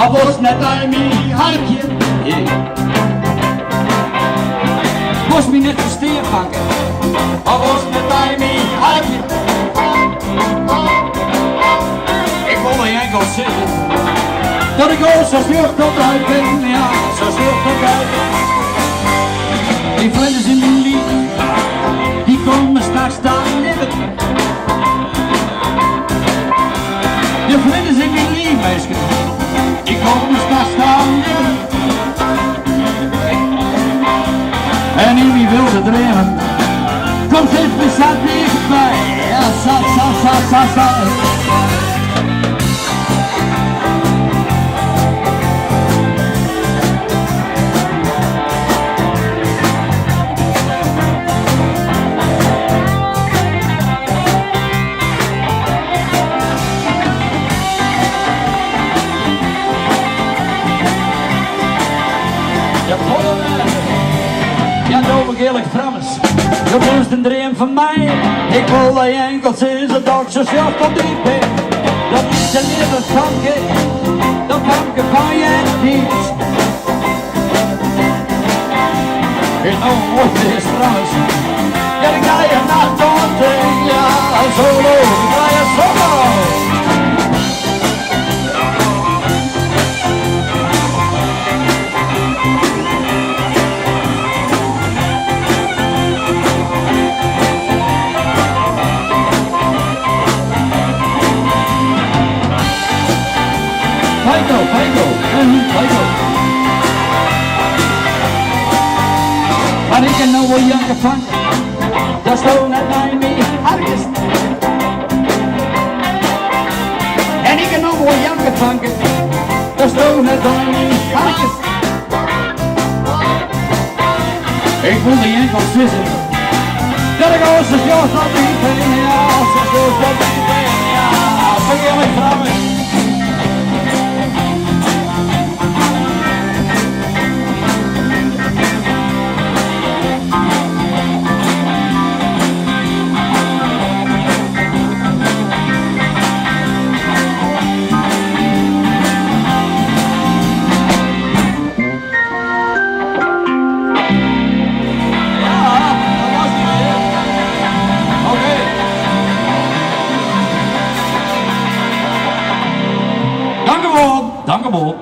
Hij was net aan mijn hartje. Moest me net versteer pakken. Hij was net aan mijn hartje. Ik wil niet enkel zeggen dat ik al zo zucht tot uit ben. Ja, zo zucht tot uit ben. Die vlinders in mijn lief, die komen straks staan nibben. De vlinders in mijn lief, meisje, die komen straks staan nibben. En in wie wilde dremen, kom zit me zat dichtbij. Ja, zat. Ja, nou eerlijk trouwens, je moest een dream van mij. Ik wil dat je enkel sinds het ook zo zelf tot diep ben. Dat is een eerlijk tanke, dat tanke van je niet. En nou wordt het trouwens, ja dan ga je naar Dante, ja solo, dan ga je solo. Fido. Maar ik kan nou wel janken van, dat is toch net mij mee hartjes. En ik kan nou wel janken van, dat is toch net mij mee hartjes. Ik voel die enkel zitten, dat ik al zo veel tot die ben, ja, zo veel tot die ben, ja, vergeet me trouwens. Dank u wel.